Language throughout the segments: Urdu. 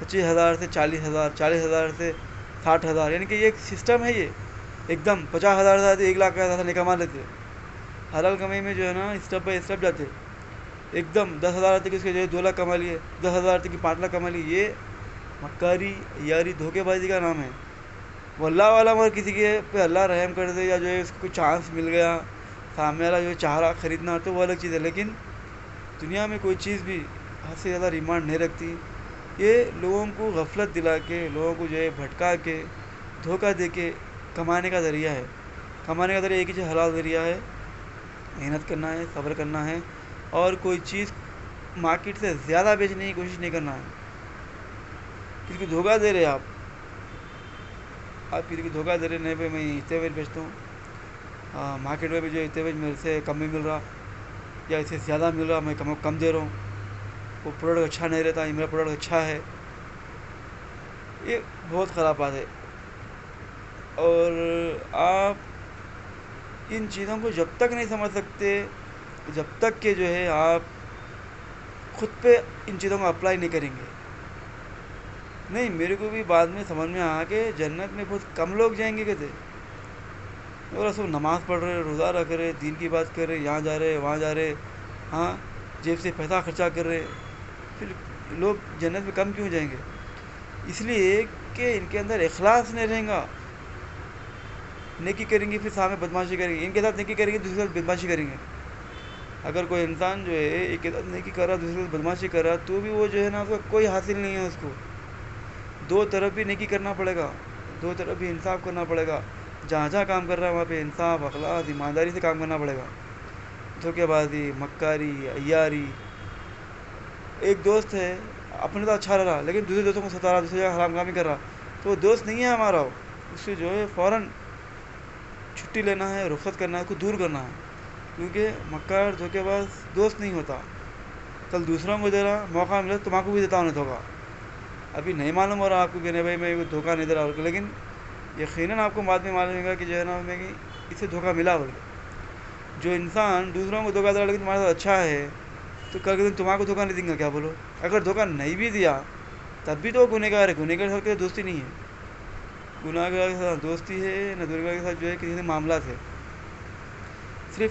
25,000 سے 40,000, 40,000 سے 60,000، یعنی کہ یہ ایک سسٹم ہے. یہ ایک دم 50,000 سے آتے 1 لاکھ کا ایسا نہیں کما لیتے. حلال کمائی میں جو ہے نا اسٹیپ بائی اسٹیپ جاتے. ایک دم 10,000 تک اس کے جو ہے 2 لاکھ کما لیے، 10,000 تک کی 5 لاکھ کما لیے. یہ مکاری یاری دھوکے بازی کا نام ہے. وہ اللہ والا مگر کسی کے پہ اللہ رحم کر دے، یا جو ہے اس کو کوئی چانس مل گیا، سامنے والا جو چاہ رہا خریدنا تو وہ الگ چیز ہے. لیکن دنیا میں کوئی چیز بھی حد سے زیادہ ڈیمانڈ نہیں رکھتی. یہ لوگوں کو غفلت دلا کے، لوگوں کو جو ہے بھٹکا کے، دھوکہ دے کے کمانے کا ذریعہ ہے. کمانے کا ذریعہ ایک ہی چیز حلال ذریعہ ہے. محنت کرنا ہے، صبر کرنا ہے، اور کوئی چیز مارکیٹ سے زیادہ بیچنے کی کوشش نہیں کرنا ہے. کسی کو دھوکہ دے رہے آپ کسی کو دھوکہ دے رہے نہیں بھائی میں اتنے ویج بیچتا ہوں، مارکیٹ میں بھی جو اتنے ویج میرے سے کم میں مل رہا، یا اس سے زیادہ مل رہا، میں کم دے رہا ہوں، وہ پروڈکٹ اچھا نہیں رہتا، یہ میرا پروڈکٹ اچھا ہے. یہ بہت خراب بات ہے. اور آپ ان چیزوں کو جب تک نہیں سمجھ سکتے، جب تک کہ جو ہے آپ خود پہ ان چیزوں کو اپلائی نہیں کریں گے. نہیں، میرے کو بھی بعد میں سمجھ میں آیا کہ جنت میں بہت کم لوگ جائیں گے کہتے. اور سب نماز پڑھ رہے، روزہ رکھ رہے، دین کی بات کر رہے، یہاں جا رہے وہاں جا رہے، ہاں جیب سے پیسہ خرچہ کر رہے. پھر لوگ جنت میں کم کیوں جائیں گے؟ اس لیے کہ ان کے اندر اخلاص نہیں رہیں گا. نیکی کریں گے پھر سامنے بدماشی کریں گے، ان کے ساتھ نیکی کریں گے دوسرے کے ساتھ بدماشی کریں گے. اگر کوئی انسان جو ہے ایک کے ساتھ نیکی کر رہا دوسرے کے ساتھ بدماشی کر رہا تو بھی وہ جو ہے نا اس کا کوئی حاصل نہیں ہے. اس کو دو طرف بھی نیکی کرنا پڑے گا، دو طرف بھی انصاف کرنا پڑے گا. جہاں جہاں کام کر رہا ہے وہاں پہ انصاف، اخلاص، ایمانداری سے کام کرنا پڑے گا. دھوکے بازی، مکاری، عیاری. ایک دوست ہے اپنے تو اچھا رہا لیکن دوسرے دوستوں کو ستا رہا، دوسری جگہ حرام کامی کر رہا، تو وہ دوست نہیں ہے ہمارا. اس سے جو ہے فوراً چھٹی لینا ہے، رخصت کرنا ہے، اس کو دور کرنا ہے. کیونکہ مکار دھوکے باز دوست نہیں ہوتا. کل دوسروں کو دے رہا، موقع ملے تو تمہارے کو بھی دیتا ہوں نہیں دھوکا. ابھی نہیں معلوم ہو رہا آپ کو کہ نہیں بھائی میں دھوکہ نہیں دے رہا، لیکن یقیناً آپ کو بعد میں معلوم ہوگا کہ جو ہے نا میں کہ اس سے دھوکہ ملا. جو انسان دوسروں کو دھوکہ دے رہا لیکن تمہارے ساتھ اچھا ہے، تو کل کے دن تمہارے کو دھوکہ نہیں دیں گا کیا بولو؟ اگر دھوکہ نہیں بھی دیا تب بھی تو وہ گنہگار ہے. گنہگار کے ساتھ دوستی نہیں ہے. گناہ گار کے ساتھ دوستی ہے نہ گنہگار کے ساتھ جو ہے کسی سے معاملات ہے. صرف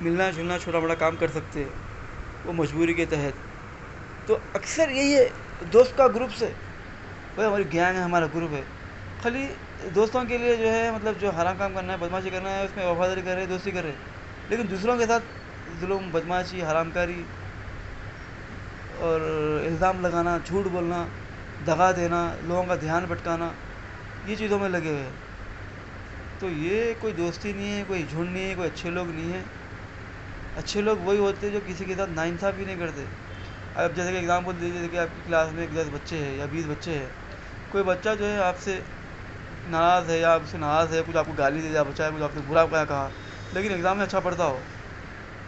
ملنا جلنا، چھوٹا بڑا کام کر سکتے ہیں وہ مجبوری کے تحت. تو اکثر یہی ہے دوست کا گروپ سے، بھائی ہماری گینگ ہے، ہمارا گروپ ہے. خالی دوستوں کے لیے جو ہے مطلب جو حرام کام کرنا ہے، بدماشی کرنا ہے، اس میں وفاداری کر رہے، دوستی کر رہے، لیکن دوسروں کے ساتھ ظلم، بدماشی، حرام کاری اور الزام لگانا، جھوٹ بولنا، دغا دینا، لوگوں کا دھیان بھٹکانا، یہ چیزوں میں لگے ہوئے ہیں. تو یہ کوئی دوستی نہیں ہے، کوئی جھنڈ نہیں ہے، کوئی اچھے لوگ نہیں ہیں. اچھے لوگ وہی ہوتے ہیں جو کسی کے ساتھ ناانصافی نہیں کرتے. اب جیسے کہ ایگزامپل دیجیے کہ آپ کی کلاس میں 10 بچے ہیں یا 20 بچے ہیں، کوئی بچہ جو ہے آپ سے ناراض ہے یا آپ سے ناراض ہے، کچھ آپ کو گالی دے دیا بچہ ہے، کچھ آپ نے برا کہا، لیکن ایگزام میں اچھا پڑھتا ہو،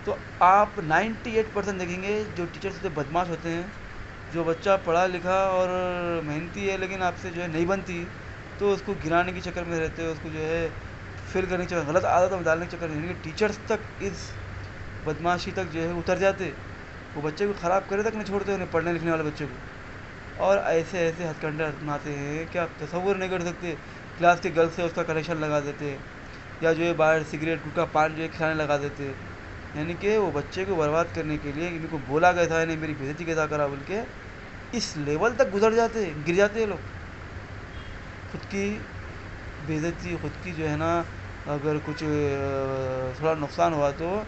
تو آپ 98% دیکھیں گے جو ٹیچر سے بدماش ہوتے ہیں. جو بچہ پڑھا لکھا اور محنتی ہے لیکن آپ سے جو ہے نہیں بنتی، تو اس کو گرانے کے چکر میں رہتے ہیں، اس کو جو ہے فیل کرنے کے چکر، غلط عادتوں میں ڈالنے کے چکر میں، یعنی کہ ٹیچرس تک اس بدماشی تک جو ہے اتر جاتے. وہ بچے کو خراب کرے تک نہیں چھوڑتے انہیں، پڑھنے لکھنے والے بچے کو. اور ایسے ایسے ہتھ کنڈے اپناتے ہیں کہ آپ تصور نہیں کر سکتے. کلاس کے گرل سے اس کا کنیکشن لگا دیتے، یا جو ہے باہر سگریٹ گٹکا پان جو ہے کھلانے لگا دیتے. یعنی کہ وہ بچے کو برباد کرنے کے لیے ان کو بولا گیا تھا، انہیں میری بےعزتی کیسا کرا بول کے اس لیول تک گزر جاتے، گر جاتے ہیں لوگ. خود کی بےعزتی، خود کی جو ہے نا اگر کچھ تھوڑا نقصان ہوا تو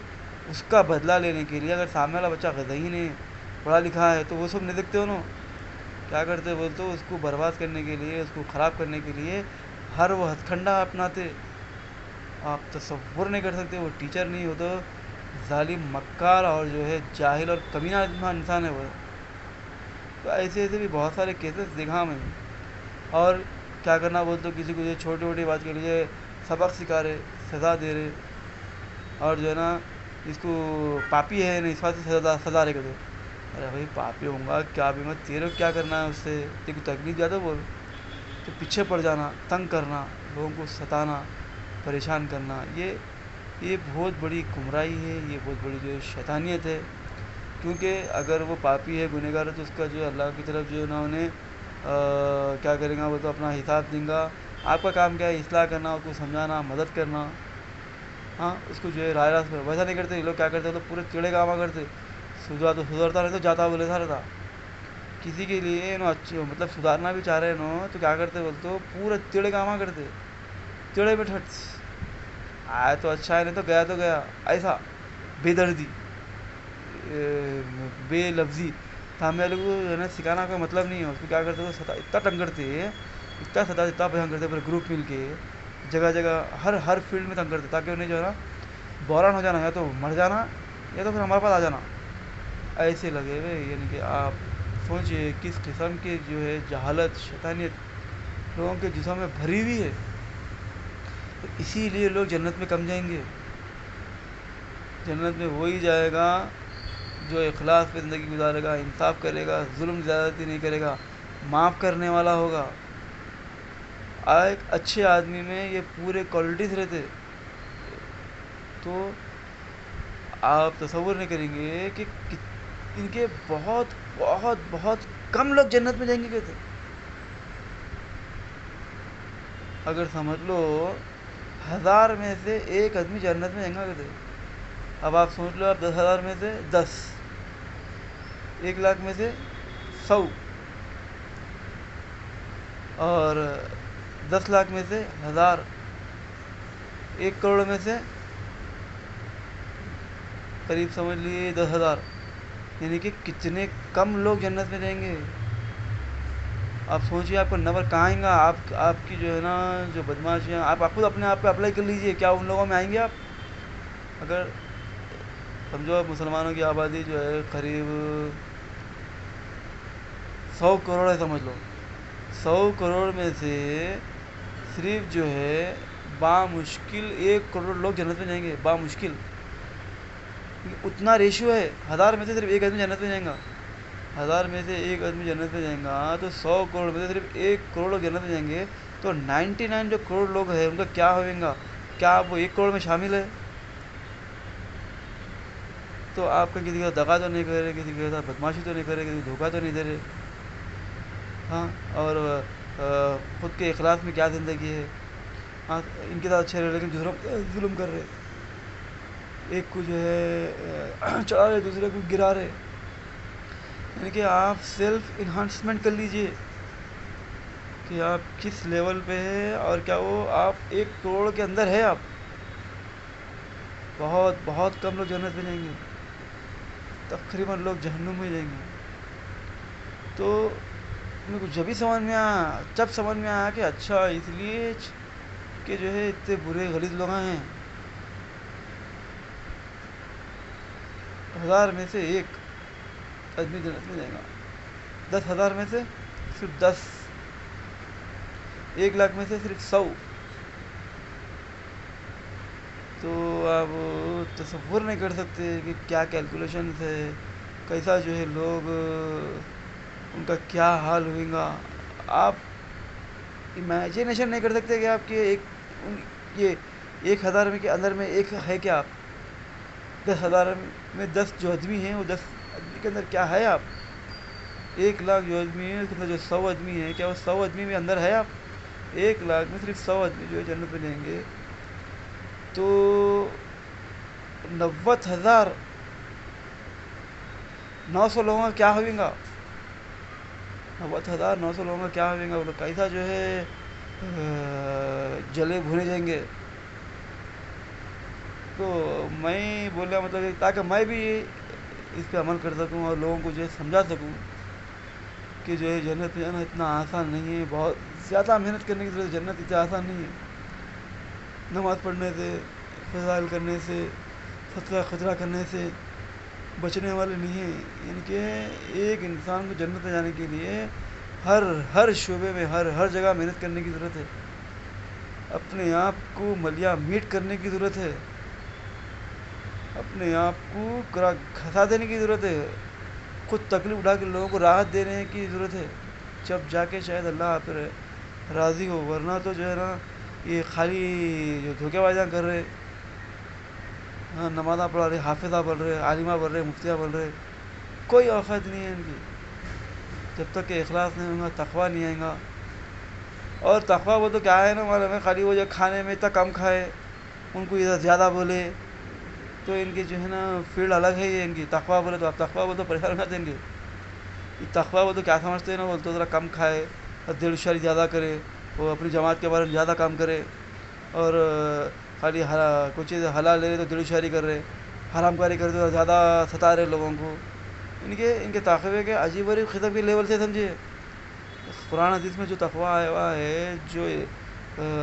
اس کا بدلہ لینے کے لیے، اگر سامنے والا بچہ غضی نہیں پڑھا لکھا ہے تو وہ سب نہیں دیکھتے انہوں کیا کرتے بولتے اس کو برباد کرنے کے لیے، اس کو خراب کرنے کے لیے ہر وہ ہتھ کنڈا اپناتے. آپ تصور نہیں کر سکتے. وہ ٹیچر نہیں ہو تو ظالم، مکار اور جو ہے جاہل اور کمینہ انسان ہے وہ. تو ایسے ایسے بھی بہت سارے کیسز دیکھا میں. اور کیا کرنا بولتے کسی کو جو چھوٹی موٹی بات کے لیے سبق سکھا رہے، سزا دے رہے، اور جو ہے نا اس کو پاپی ہے نہیں اس بات سے سزا رہے کہ تو ارے بھائی پاپی ہوں گا کیا بھی میں تیرے کو کیا کرنا ہے اس سے، تیرے کو تکلیف زیادہ بول. تو پیچھے پڑ جانا، تنگ کرنا، لوگوں کو ستانا، پریشان کرنا، یہ بہت بڑی گمراہی ہے، یہ بہت بڑی جو ہے شیطانیت ہے. کیونکہ اگر وہ پاپی ہے، گنہگار ہے، تو اس کا جو ہے اللہ کی طرف جو ہے نا انہیں کیا کریں گا وہ تو اپنا حساب دیں گا. آپ کا کام کیا ہے؟ اصلاح کرنا, اس کو سمجھانا, مدد کرنا. ہاں, اس کو جو ہے رائے راست پر ویسا نہیں کرتے یہ لوگ. کیا کرتے ہیں تو پورے چڑے کاما کرتے, سدھرا تو سدھرتا نہیں تو جاتا بولے سا رہتا. کسی کے لیے نو اچھے مطلب سدھارنا بھی چاہ رہے نو تو کیا کرتے بولتے ہو, پورے تیڑے کاما کرتے, تیڑے پہ ٹھٹ آیا تو اچھا ہے نہیں تو گیا ایسا بے دردی, بے لفظی. تو ہمیں لوگ جو ہے نا سکھانا کا مطلب نہیں ہے. اس کو کیا کرتے تو اتنا تنگ کرتے, اتنا ستا اتنا پسند کرتے پورے گروپ مل کے, جگہ جگہ ہر فیلڈ میں تنگ کرتے تاکہ انہیں جو ہے نا بحران ہو جانا, یا تو مر جانا یا تو پھر ہمارے پاس آ جانا. ایسے لگے ہوئے, یعنی کہ آپ سوچئے کس قسم کے جو ہے جہالت شیطانیت لوگوں کے جسم میں بھری ہوئی ہے. تو اسی لیے لوگ جنت میں کم جائیں گے. جنت میں وہی جائے گا جو اخلاص پہ زندگی گزارے گا, انصاف کرے گا, ظلم زیادتی نہیں کرے گا, معاف کرنے والا ہوگا. ایک اچھے آدمی میں یہ پورے کوالٹیز رہتے. تو آپ تصور نہیں کریں گے کہ ان کے بہت بہت بہت کم لوگ جنت میں جائیں گے کہتے. اگر سمجھ لو 1000 میں سے ایک آدمی جنت میں جائیں گا کہتے. اب آپ سوچ لو, آپ 10,000 میں سے 10, 1,00,000 میں سے 100, اور 10,00,000 میں سے 1,000, 1 کروڑ میں سے قریب سمجھ لیے 10,000. یعنی کہ کتنے کم لوگ جنت میں جائیں گے. آپ سوچیے آپ کا نمبر کہاں آئیں گا. آپ کی جو ہے نا جو بدماشیاں آپ خود اپنے آپ پہ اپلائی کر لیجئے, کیا ان لوگوں میں آئیں گے آپ؟ اگر سمجھو مسلمانوں کی آبادی جو ہے قریب 100 کروڑ ہے سمجھ لو, 100 کروڑ میں سے صرف جو ہے بامشکل 1 کروڑ لوگ جنت میں جائیں گے, بامشکل. اتنا ریشیو ہے. 1000 میں سے صرف ایک آدمی جنت میں جائیں گا. 1000 میں سے ایک آدمی جنت میں جائیں گا تو 100 کروڑ میں سے صرف 1 کروڑ لوگ جنت میں جائیں گے. تو 99 جو کروڑ لوگ ہیں ان کا کیا ہوئیں گا؟ کیا آپ وہ 1 کروڑ میں شامل ہے؟ تو آپ کا کسی کا دغا تو نہیں کر رہے, کسی کے ساتھ بدماشی تو نہیں کر رہے, کسی کو دھوکہ تو نہیں دے رہے. ہاں, اور خود کے اخلاص میں کیا زندگی ہے. ہاں, ان کے ساتھ اچھے رہے لیکن دوسروں کو ظلم کر رہے, ایک کو جو ہے چڑھا رہے دوسرے کو گرا رہے. یعنی کہ آپ سیلف انہانسمنٹ کر لیجئے کہ آپ کس لیول پہ ہے, اور کیا وہ آپ 1 کروڑ کے اندر ہے. آپ بہت بہت کم لوگ جنت میں جائیں گے, تقریباً لوگ جہنم میں جائیں گے. تو میرے کو جب سمجھ میں آیا کہ اچھا اس لیے کہ جو ہے اتنے برے غلیظ لوگ ہیں. 1000 میں سے ایک آدمی جنت میں جائے گا, 10,000 میں سے صرف 10, 1,00,000 میں سے صرف 100. تو آپ تصور نہیں کر سکتے کہ کیا کیلکولیشنز ہے, کیسا جو ہے لوگ ان کا کیا حال ہوئے گا. آپ امیجنیشن نہیں کر سکتے کہ آپ کے یہ 1,000 میں کے اندر میں ایک ہے کیا. آپ 10,000 میں 10 جو آدمی ہیں وہ 10 آدمی کے اندر کیا ہے. آپ 1,00,000 جو آدمی ہے اس کے اندر جو 100 آدمی ہے, کیا وہ 100 آدمی میں اندر ہے. آپ 1,00,000 میں صرف 100 آدمی جو ہے جنت میں جائیں گے. تو 90,900 لوگوں کا کیا ہوئے گا. 90,900 لوگوں کا کیا ہوئے گا. وہ لوگ کیسا جو ہے جلے بھونے جائیں گے. تو میں بولنا مطلب تاکہ میں بھی اس پہ عمل کر سکوں اور لوگوں کو جو ہے سمجھا سکوں کہ جو ہے جنت میں جانا اتنا آسان نہیں ہے. بہت زیادہ محنت کرنے کی ضرورت ہے. جنت اتنا آسان نہیں ہے. نماز پڑھنے سے, فضائل کرنے سے, صدقہ خیرات کرنے سے بچنے والے نہیں ہیں. یعنی کہ ایک انسان کو جنت میں جانے کے لیے ہر شعبے میں ہر جگہ محنت کرنے کی ضرورت ہے. اپنے آپ کو ملیا میٹ کرنے کی ضرورت ہے. اپنے آپ کو کھسا دینے کی ضرورت ہے. خود تکلیف اٹھا کے لوگوں کو راحت دینے کی ضرورت ہے. جب جا کے شاید اللہ آپ پر راضی ہو. ورنہ تو جو ہے نا یہ خالی جو دھوکے بازیاں کر رہے, ہاں نمازاں پڑھا رہے, حافظہ پڑھ رہے, عالمہ پڑھ رہے, مفتیاں پڑھ رہے, کوئی اوقات نہیں ہے ان کی. جب تک کہ اخلاص نہیں ہوگا تقویٰ نہیں آئے گا. اور تقویٰ وہ تو کیا ہے نا معلوم ہے، خالی وہ جو کھانے میں اتنا کم کھائے، ان کو ادھر زیادہ بولے تو ان کی جو ہے نا فیلڈ الگ ہے. یہ ان کی تقویٰ بولے تو آپ تقویٰ بولے تو پریشان کر دیں گے. یہ تقویٰ وہ تو کیا سمجھتے ہیں نا، وہ تو ذرا کم کھائے اور دل شری زیادہ کرے، وہ اپنی جماعت کے بارے میں زیادہ کام کرے، اور خالی کچھ چیز حلال لے رہے تو دل شری کر رہے، حرام کاری کر رہے تو زیادہ ستا رہے لوگوں کو. ان کے تقوی کے عجیب غریب قسم کے لیول سے سمجھے. قرآن حدیث میں جو تقویٰ آیا ہوا ہے، جو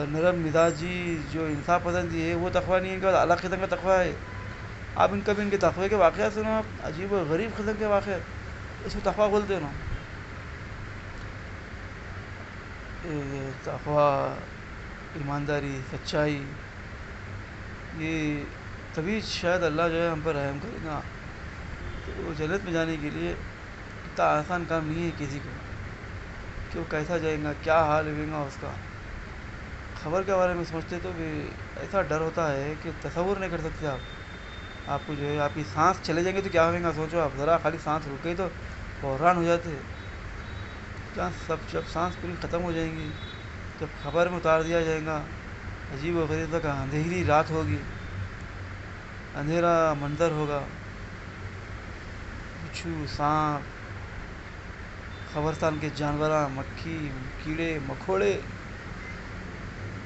نرم مزاجی، جو انصاف پسندی ہے، وہ تقویٰ نہیں ہے، ان کا الگ قسم کا تقویٰ ہے. آپ کبھی ان کے تقوی کے واقعات سنو، آپ عجیب و غریب قسم کے واقعات، اس کو تقویٰ بولتے ہیں نا. تقویٰ، ایمانداری، سچائی، یہ تبھی شاید اللہ جو ہے ہم پر رحم کرے گا. تو جنت میں جانے کے لیے اتنا آسان کام نہیں ہے کسی کو، کہ وہ کیسا جائے گا، کیا حال ہوئے گا اس کا. خبر کے بارے میں سوچتے تو بھی ایسا ڈر ہوتا ہے کہ تصور نہیں کر سکتے آپ کو جو ہے آپ کی سانس چلے جائیں گے تو کیا ہوئے گا. سوچو آپ ذرا، خالی سانس رک گئی تو بحران ہو جاتے. جب سانس پوری ختم ہو جائیں گی، جب خبر میں اتار دیا جائے گا، عجیب و غریب کا اندھیری رات ہوگی، اندھیرا منظر ہوگا، بچھو، سانپ، قبرستان کے جانور، مکھی، کیڑے مکوڑے.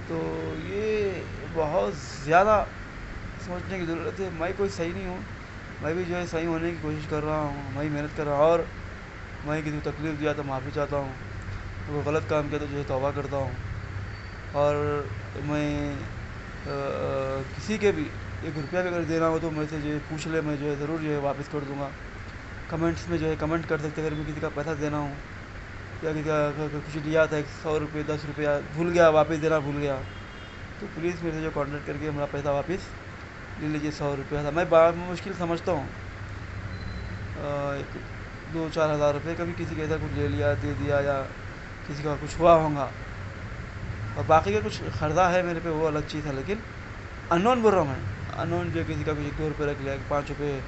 تو یہ بہت زیادہ سوچنے کی ضرورت ہے. میں کوئی صحیح نہیں ہوں، میں بھی جو ہے صحیح ہونے کی کوشش کر رہا ہوں، میں محنت کر رہا ہوں، اور میں کسی کو تکلیف دیا تو معافی چاہتا ہوں، وہ غلط کام کیا تو جو ہے توبہ کرتا ہوں. اور میں کسی کے بھی 1 روپیہ بھی اگر دینا ہو تو میں سے جو ہے پوچھ لے، میں جو ہے ضرور جو ہے واپس کر دوں گا. کمنٹس میں جو ہے کمنٹ کر سکتے، اگر میں کسی کا پیسہ دینا ہوں یا کسی کا کچھ لیا تھا 100 روپے 10 روپیہ بھول گیا، واپس دینا بھول گیا، تو پلیز میرے سے جو کانٹیکٹ کر کے میرا پیسہ واپس لے لیجیے. 100 روپیہ تھا، میں بات میں مشکل سمجھتا ہوں. 2-4 ہزار روپے کبھی کسی کا ایسا کچھ لے لیا، دے دیا، یا کسی کا کچھ ہوا ہوگا، اور باقی کا کچھ قرضہ ہے میرے پہ وہ الگ چیز ہے. لیکن انون بول رہا ہوں میں، انون جو کسی کا کچھ 2 روپے رکھ لیا، 5 روپے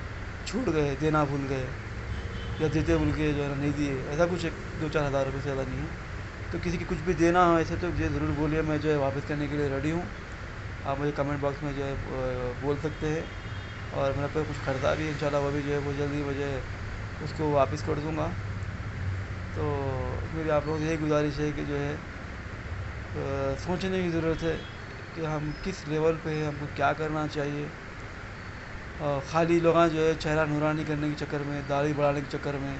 چھوٹ گئے، دینا بھول گئے، یا دیتے بھول کے جو ہے نہیں دیے، ایسا کچھ 2-4 ہزار روپے سے زیادہ نہیں ہے. تو کسی کی کچھ بھی دینا ہو ایسے تو مجھے ضرور بولیے، میں جو ہے واپس کرنے کے لیے ریڈی ہوں. آپ مجھے کمنٹ باکس میں جو ہے بول سکتے ہیں. اور میرے پہ کچھ قرضہ بھی انشاءاللہ وہ بھی جو ہے وہ جلدی مجھے اس کو واپس کر دوں گا. تو میری آپ لوگوں سے یہی گزارش ہے کہ جو ہے سوچنے کی ضرورت ہے کہ ہم کس لیول پہ ہیں، ہم کو کیا کرنا چاہیے. خالی لوگاں جو ہے چہرہ نورانی کرنے کے چکر میں، داڑھی بڑھانے کے چکر میں،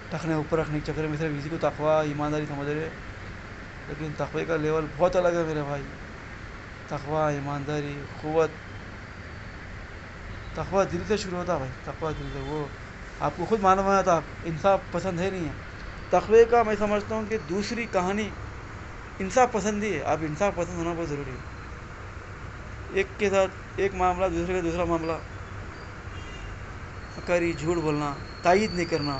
ٹخنے اوپر رکھنے کے چکر میں صرف اسی کو تقویٰ ایمانداری سمجھ رہے. لیکن تقوی کا لیول بہت الگ ہے میرے بھائی. تقویٰ، ایمانداری، قوت، تقویٰ دل سے شروع ہوتا ہے بھائی. تقویٰ دل سے، وہ آپ کو خود معلوم ہے، تو انصاف پسند ہے نہیں ہے. تقوی کا میں سمجھتا ہوں کہ دوسری کہانی انصاف پسندی ہے. آپ انصاف پسند ہونا بہت ضروری ہے. ایک کے ساتھ ایک معاملہ، دوسرے کا دوسرا معاملہ، حقیری، جھوٹ بولنا، تائید نہیں کرنا،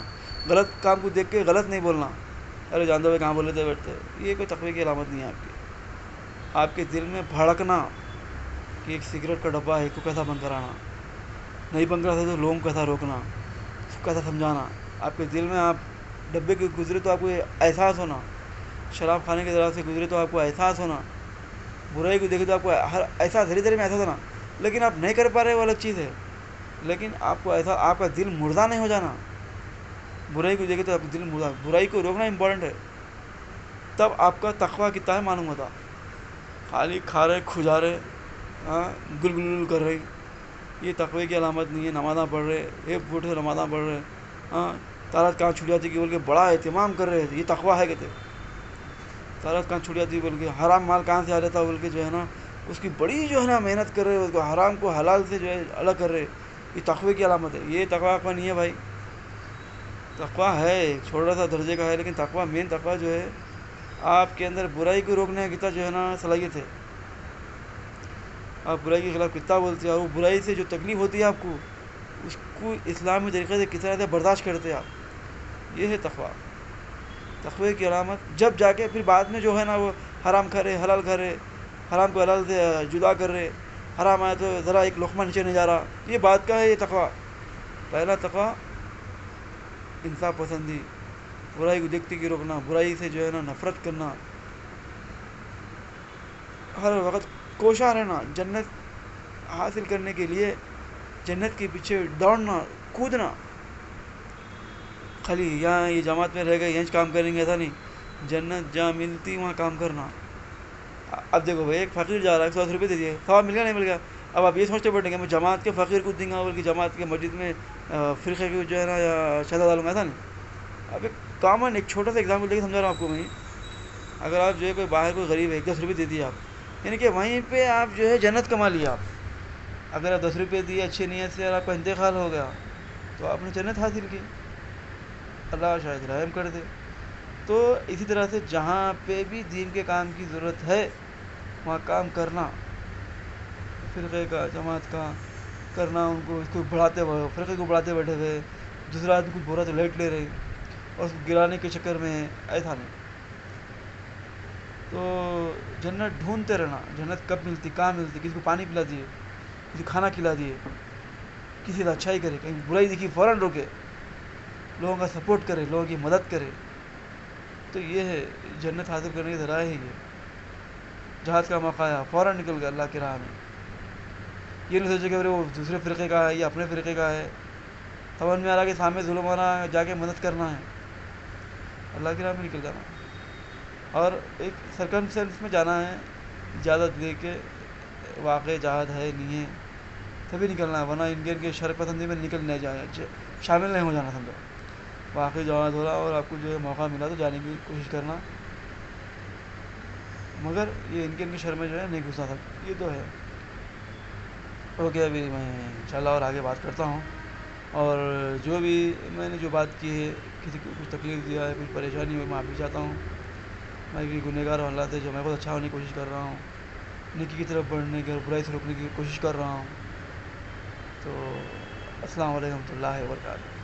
غلط کام کو دیکھ کے غلط نہیں بولنا، ارے جان دو بھائی کہاں بولے تھے بیٹھتے، یہ کوئی تقوی کی علامت نہیں ہے آپ کی. آپ کے دل میں بھڑکنا کہ ایک سگریٹ کا ڈبہ ہے، اس کو کیسا بند کرانا، نہیں بند کرا تو لوگوں کو کیسا روکنا، اس کو کیسا سمجھانا. آپ کے دل میں آپ ڈبے کے گزرے تو آپ کو احساس ہونا، شراب خانے کے ذرا سے گزرے تو آپ کو احساس ہونا، برائی کو دیکھے تو آپ کو ہر ایسا دھیرے دھیرے میں احساس ہونا. لیکن آپ نہیں کر پا رہے وہ الگ چیز ہے. لیکن آپ کو ایسا، آپ کا دل مردہ نہیں ہو جانا. برائی کو دیکھے تو آپ کا دل مردہ، برائی کو روکنا امپورٹنٹ ہے. تب آپ کا تقویٰ کتنا ہے معلوم ہوتا. خالی کھا رہے، کھجا رہے، گل گل گل کر رہے، یہ تقوی کی علامت نہیں ہے. نمازاں پڑھ رہے، ایک فٹ سے نمازاں پڑھ رہے، تالت کہاں چھوٹ جاتی کہ بول کے بڑا اہتمام کر رہے، یہ تقویٰ ہے کہتے. تالت کہاں چھوٹ جاتی بول کے، حرام مال کہاں سے آ جاتا بول کے جو ہے نا اس کی بڑی جو ہے نا محنت کر رہے، اس کو حرام کو حلال سے جو ہے الگ کر رہے، یہ تقوی کی علامت ہے. یہ تقویٰ کا نہیں ہے بھائی. تقویٰ ہے ایک چھوٹا سا درجے کا ہے، لیکن تقویٰ، مین تقویٰ جو ہے آپ کے اندر برائی کو روکنے کی جو ہے نا صلاحیت ہے. آپ برائی کے خلاف کتنا بولتے ہیں، اور وہ برائی سے جو تکلیف ہوتی ہے آپ کو، اس کو اسلامی طریقے سے کس طرح سے برداشت کرتے ہیں آپ. یہ ہے تقویٰ. تقوی کی علامت جب جا کے پھر بعد میں جو ہے نا وہ حرام کھا رہے، حلال کھا رہے، حرام کو حلال سے جدا کر رہے، حرام آیا تو ذرا ایک لقمہ نیچے نہیں جا رہا، یہ بات کا ہے یہ تقویٰ. پہلا تقویٰ انصاف پسندی، برائی کو دیکھتے کہ روکنا، برائی سے جو ہے نا نفرت کرنا، ہر وقت کوشاں رہنا جنت حاصل کرنے کے لیے، جنت کے پیچھے دوڑنا، کودنا. خالی یہاں یہ جماعت میں رہ گئے یہیں کام کریں گے ایسا نہیں، جنت جہاں ملتی وہاں کام کرنا. اب دیکھو بھائی ایک فقیر جا رہا ہے 110 روپئے دے دیے، ثواب مل گیا نہیں مل گیا؟ اب آپ یہ سوچتے بیٹھیں گے میں جماعت کے فقیر کو دوں گا بلکہ جماعت کے مسجد میں فرقے کو جو ہے نا یا چندہ ڈالوں گا، ایسا نہیں. اب ایک کامن ایک چھوٹا سا ایگزامپل دے کے سمجھا رہا ہوں آپ کو میں. اگر آپ جو ہے کوئی باہر کوئی غریب ہے 10 روپئے دے دیے آپ، یعنی کہ وہیں پہ آپ جو ہے جنت کما لیا آپ. اگر آپ 10 روپئے دیے اچھی نیت سے اور آپ کا انتقال ہو گیا تو آپ نے جنت حاصل کی، اللہ شاید رحم کر دے. تو اسی طرح سے جہاں پہ بھی دین کے کام کی ضرورت ہے وہاں کام کرنا، فرقے کا جماعت کا کرنا، ان کو اس کو بڑھاتے ہوئے فرقے کو بڑھاتے بیٹھے ہوئے دوسرا آدمی کچھ بول رہا تو لائٹ لے رہے اور اس کو گرانے کے چکر میں ایسا نہیں. تو جنت ڈھونڈتے رہنا، جنت کب ملتی کہاں ملتی، کسی کو پانی پلا دیے، کسی کو کھانا کھلا دیے، کسی سے اچھائی کرے، کہیں برائی دیکھی فوراً روکے، لوگوں کا سپورٹ کرے، لوگوں کی مدد کرے. تو یہ ہے جنت حاصل کرنے کی ذرائع ہے. یہ جہاد کا موقع آیا فوراً نکل گیا اللہ کی راہ میں. یہ نہیں سوچے کہ ارے وہ دوسرے فرقے کا ہے یا اپنے فرقے کا ہے، سمجھ میں آ رہا کہ سامنے ظلم ہو رہا ہے جا کے مدد کرنا ہے، اللہ کی راہ میں نکل جانا ہے. اور ایک سرکمسٹنس میں جانا ہے اجازت لے کے، واقع جہاد ہے نہیں ہے تبھی نکلنا ہے، ورنہ ان کے شر پسندی میں نکل نہیں جانا، شامل نہیں ہو جانا. سمجھو واقعی جہاد ہو رہا اور آپ کو جو ہے موقع ملا تو جانے کی کوشش کرنا، مگر یہ ان کے شر میں جو ہے نہیں گھسا سکتا. یہ تو ہے. اوکے ابھی میں انشاءاللہ اور آگے بات کرتا ہوں. اور جو بھی میں نے جو بات کی ہے کسی کو کچھ تکلیف دیا ہے، کچھ پریشانی ہوئی، معافی چاہتا ہوں. میں بھی گنہگار ہوں اللہ سے، جو میں بہت اچھا ہونے کی کوشش کر رہا ہوں، نیکی کی طرف بڑھنے کی اور برائی سے روکنے کی کوشش کر رہا ہوں. تو السلام علیکم ورحمۃ اللہ وبرکاتہ.